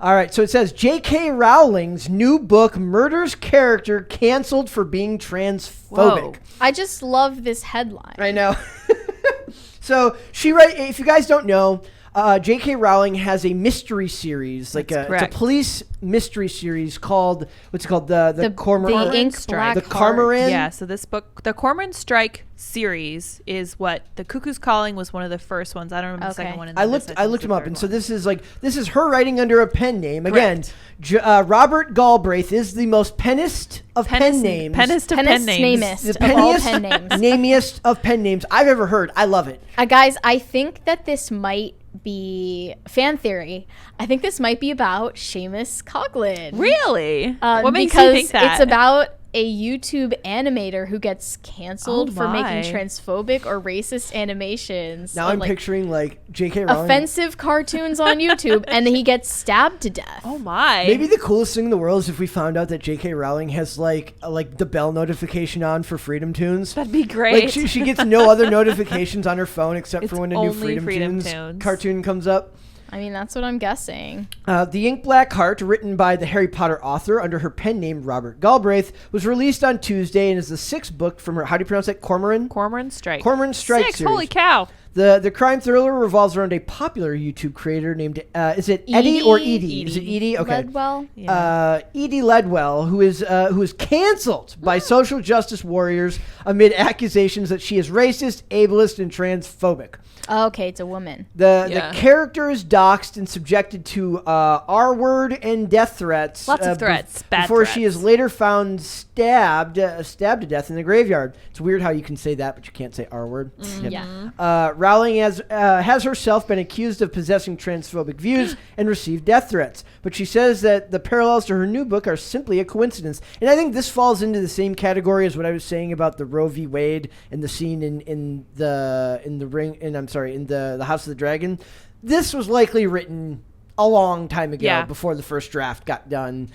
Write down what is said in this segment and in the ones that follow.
All right, so it says J.K. Rowling's new book murders character canceled for being transphobic. Whoa. I just love this headline. I know. So if you guys don't know, J.K. Rowling has a mystery series, it's a police mystery series called the Cormoran. The Ink Black the Heart. Cormoran. Yeah, so this book, the Cormoran Strike series, is what the Cuckoo's Calling was one of the first ones. I don't remember the second one. And I looked them up, and so this is her writing under a pen name. Again, Robert Galbraith is the most pennest of pen names. Pennest of pen names. The penniest namiest of pen names I've ever heard. I love it. Guys, I think that this might be fan theory. I think this might be about Seamus Coughlin. Really? What makes you think that? It's about a YouTube animator who gets canceled for making transphobic or racist animations. Now I'm picturing J.K. Rowling. Offensive cartoons on YouTube, and he gets stabbed to death. Oh my. Maybe the coolest thing in the world is if we found out that J.K. Rowling has the bell notification on for Freedom Tunes. That'd be great. She gets no other notifications on her phone except for when a new Freedom Tunes cartoon comes up. I mean, that's what I'm guessing. The Ink Black Heart, written by the Harry Potter author under her pen name Robert Galbraith, was released on Tuesday and is the sixth book from her, how do you pronounce that, Cormoran Strike series. Holy cow. The crime thriller revolves around a popular YouTube creator named, is it Eddie or Edie? Is it Edie? Okay. Ledwell? Yeah. Edie Ledwell, who is canceled by social justice warriors amid accusations that she is racist, ableist, and transphobic. Oh, okay, it's a woman. The character is doxxed and subjected to R-word and death threats. Lots of threats. Before she is later found stabbed to death in the graveyard. It's weird how you can say that, but you can't say R-word. Yeah. Rowling has herself been accused of possessing transphobic views and received death threats. But she says that the parallels to her new book are simply a coincidence. And I think this falls into the same category as what I was saying about the Roe v. Wade and the scene in the House of the Dragon. This was likely written a long time ago before the first draft got done.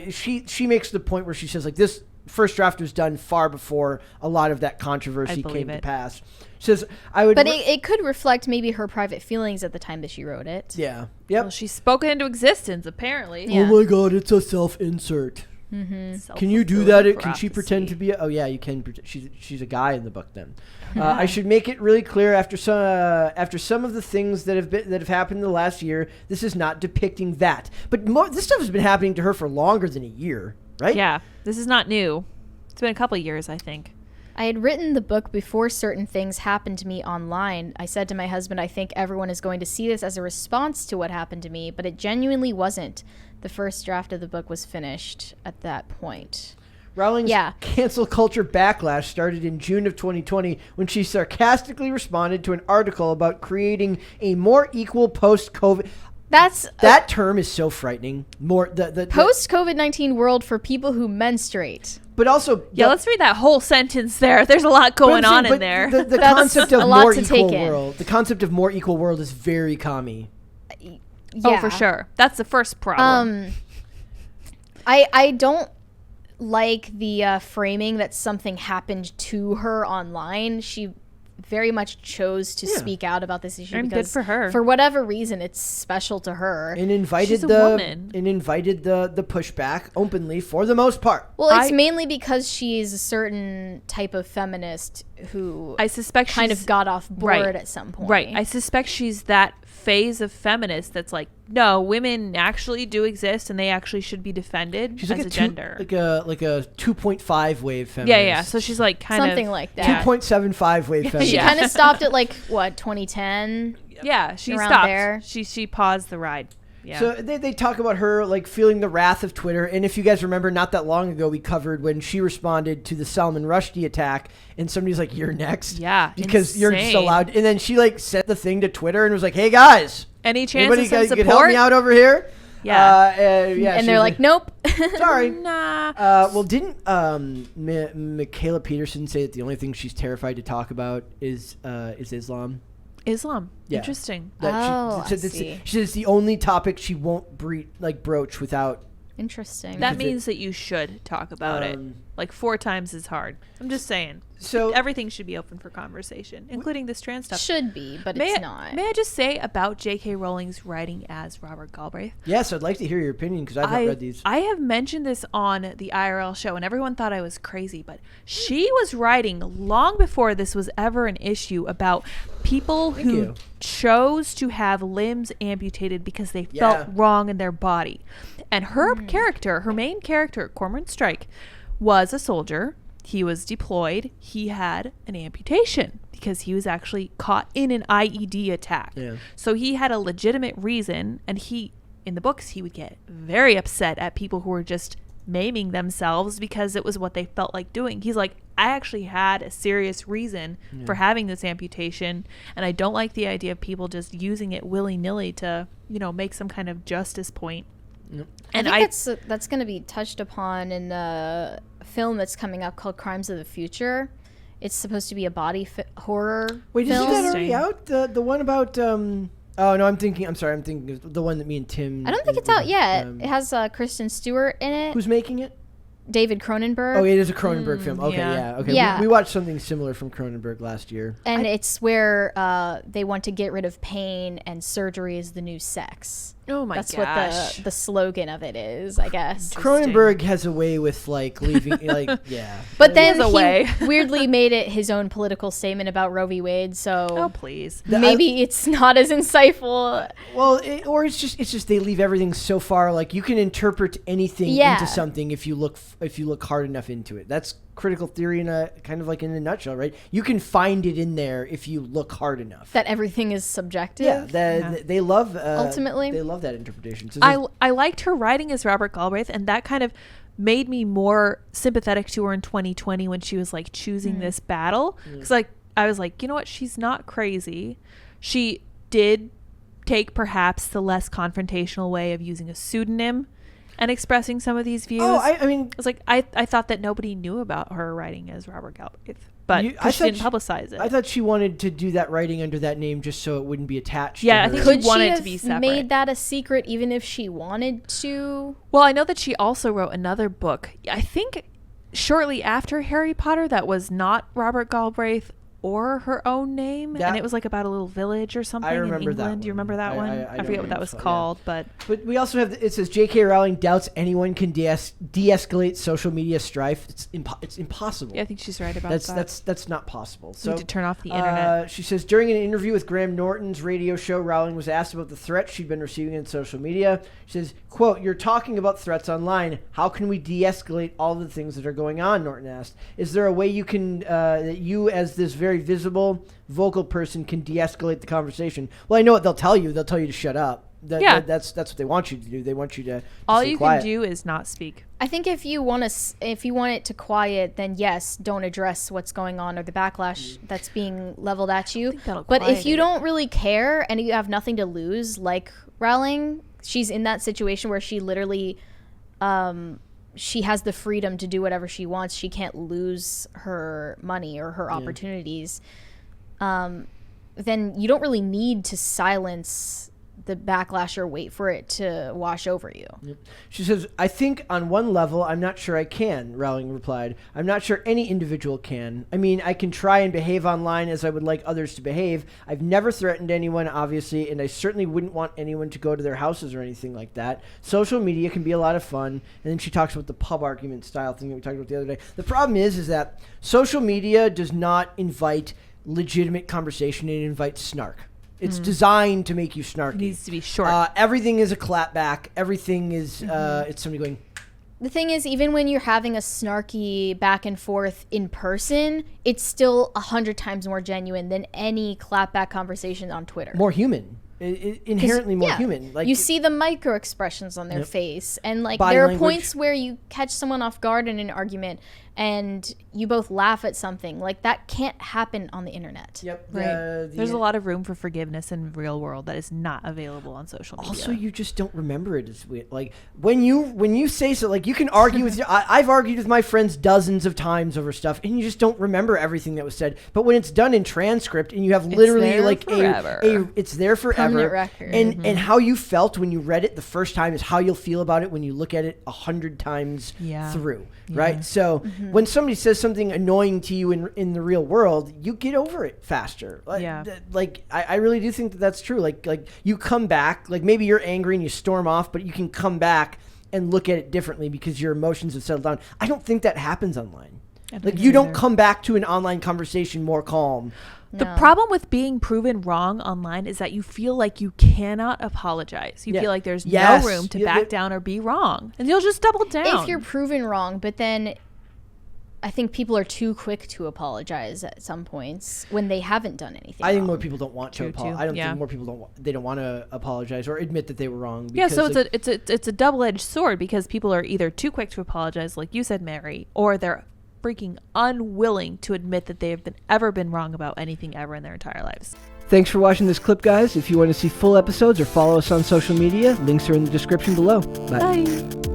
She makes the point where she says this first draft was done far before a lot of that controversy came to pass. She says but it could reflect maybe her private feelings at the time that she wrote it. Yeah. Yep. Well, she's spoken into existence apparently. Yeah. Oh my God, it's a self-insert. Mm-hmm. Can you do that? Can she pretend to be? Oh yeah, you can. She's a guy in the book. Then I should make it really clear after some of the things that have happened in the last year. This is not depicting that, but this stuff has been happening to her for longer than a year, right? Yeah, this is not new. It's been a couple of years, I think. I had written the book before certain things happened to me online. I said to my husband, I think everyone is going to see this as a response to what happened to me, but it genuinely wasn't. The first draft of the book was finished at that point. Rowling's cancel culture backlash started in June of 2020 when she sarcastically responded to an article about creating a more equal post-COVID... That term is so frightening. The post-COVID-19 world for people who menstruate. But also... let's read that whole sentence there. There's a lot going on in there. The concept of more equal world. The concept of more equal world is very commie. Yeah. Oh, for sure. That's the first problem. I don't like the framing that something happened to her online. She very much chose to speak out about this issue because good for her. For whatever reason, it's special to her. And invited the pushback openly for the most part. Well, it's mainly because she's a certain type of feminist who I suspect kind of got off board at some point. Right. I suspect she's that phase of feminist that's like, no, women actually do exist and they actually should be defended as a gender. Like a 2.5 wave feminist. Yeah. So she's like something like that. 2.75 wave feminist. She kind of stopped at 2010. Yeah, she around stopped. There. She paused the ride. Yeah. So they talk about her feeling the wrath of Twitter, and if you guys remember, not that long ago we covered when she responded to the Salman Rushdie attack, and somebody's like, "You're next," because you're just allowed. And then she sent the thing to Twitter and was like, "Hey guys, any chance of some support? Could help me out over here?" Yeah, and they're like, "Nope, sorry." Nah. Well, didn't Michaela Peterson say that the only thing she's terrified to talk about is Islam? Yeah. Interesting. I see. She says it's the only topic she won't broach without. Interesting. That means that you should talk about it. like 4 times as hard. I'm just saying. So everything should be open for conversation, including this trans stuff. Should be, but it's not. May I just say about J.K. Rowling's writing as Robert Galbraith? Yes, I'd like to hear your opinion because I've not read these. I have mentioned this on the IRL show, and everyone thought I was crazy, but she was writing long before this was ever an issue about people who chose to have limbs amputated because they felt wrong in their body. And her character, her main character, Cormoran Strike, was a soldier. He was deployed. He had an amputation because he was actually caught in an IED attack. Yeah. So he had a legitimate reason, and in the books, he would get very upset at people who were just maiming themselves because it was what they felt like doing. He's like, I actually had a serious reason for having this amputation, and I don't like the idea of people just using it willy-nilly to, make some kind of justice point. Yep. And I think that's going to be touched upon in the film that's coming up called Crimes of the Future. It's supposed to be a body horror film. Wait, isn't that already out? The one about... Oh, no, I'm thinking of the one that me and Tim... I don't think it's out yet. It has Kristen Stewart in it. Who's making it? David Cronenberg. Oh, it is a Cronenberg film. Okay, okay. Yeah. We watched something similar from Cronenberg last year. And it's where they want to get rid of pain and surgery is the new sex. Oh my gosh. That's what the slogan of it is, I guess. Cronenberg has a way with leaving But then he weirdly made it his own political statement about Roe v. Wade, so oh please. Maybe it's not as insightful. Well, or it's just they leave everything so far you can interpret anything into something if you look hard enough into it. That's critical theory in a kind of in a nutshell, right? You can find it in there if you look hard enough. That everything is subjective. Yeah, they love ultimately. They love that interpretation. So I liked her writing as Robert Galbraith, and that kind of made me more sympathetic to her in 2020 when she was choosing this battle, because I was like, you know what, she's not crazy. She did take perhaps the less confrontational way of using a pseudonym and expressing some of these views. Oh, I mean... It's I thought that nobody knew about her writing as Robert Galbraith, but she didn't publicize it. I thought she wanted to do that writing under that name just so it wouldn't be attached to her. I think she wanted it to be separate. Made that a secret even if she wanted to? Well, I know that she also wrote another book, I think shortly after Harry Potter, that was not Robert Galbraith or her own name, and it was about a little village or something in England. Do you remember that one? I forget what that was called, but we also have it says J.K. Rowling doubts anyone can de-escalate social media strife. It's impossible. Yeah, I think she's right about that. That's not possible. So we need to turn off the internet. She says during an interview with Graham Norton's radio show, Rowling was asked about the threats she'd been receiving in social media. She says, "Quote: You're talking about threats online. How can we de-escalate all the things that are going on?" Norton asked. "Is there a way you can that you as this very visible, vocal person can de-escalate the conversation?" Well, I know what they'll tell you. They'll tell you to shut up. That's what they want you to do. They want you to all you quiet. can do is not speak. I think if you want it to quiet, then yes, don't address what's going on or the backlash that's being leveled at you. But if you don't really care and you have nothing to lose, like Rowling, she's in that situation where she literally she has the freedom to do whatever she wants. She can't lose her money or her opportunities. Then you don't really need to silence the backlash or wait for it to wash over you. Yep. She says, "I think on one level, I'm not sure I can," Rowling replied. "I'm not sure any individual can. I mean, I can try and behave online as I would like others to behave. I've never threatened anyone, obviously, and I certainly wouldn't want anyone to go to their houses or anything like that. Social media can be a lot of fun." And then she talks about the pub argument style thing that we talked about the other day. The problem is that social media does not invite legitimate conversation. It invites snark. It's designed to make you snarky. It needs to be short. Everything is a clapback. Everything is it's somebody going. The thing is, even when you're having a snarky back and forth in person, it's still 100 times more genuine than any clapback conversation on Twitter. More human. Inherently more human. You see the micro expressions on their face, and there are points where you catch someone off guard in an argument and you both laugh at something. That can't happen on the internet. Yep. Right. There's a lot of room for forgiveness in the real world that is not available on social media. Also, you just don't remember it as weird. When you say so, you can argue with I've argued with my friends dozens of times over stuff, and you just don't remember everything that was said. But when it's done in transcript and you have literally it's there forever. Record. And how you felt when you read it the first time is how you'll feel about it when you look at it 100 times through. Right? So when somebody says something annoying to you in the real world, you get over it faster. I really do think that that's true. Like you come back, like maybe you're angry and you storm off, but you can come back and look at it differently because your emotions have settled down. I don't think that happens online. Like you don't come back to an online conversation more calm. The problem with being proven wrong online is that you feel like you cannot apologize. You feel like there's no room to back down or be wrong. And you'll just double down. If you're proven wrong, but then I think people are too quick to apologize at some points when they haven't done anything I think wrong. more people don't want to apologize. I don't think more people don't want to apologize or admit that they were wrong. Yeah, so it's a double-edged sword because people are either too quick to apologize, like you said, Mary, or they're freaking unwilling to admit that they have ever been wrong about anything ever in their entire lives. Thanks for watching this clip, guys. If you want to see full episodes or follow us on social media, links are in the description below. Bye.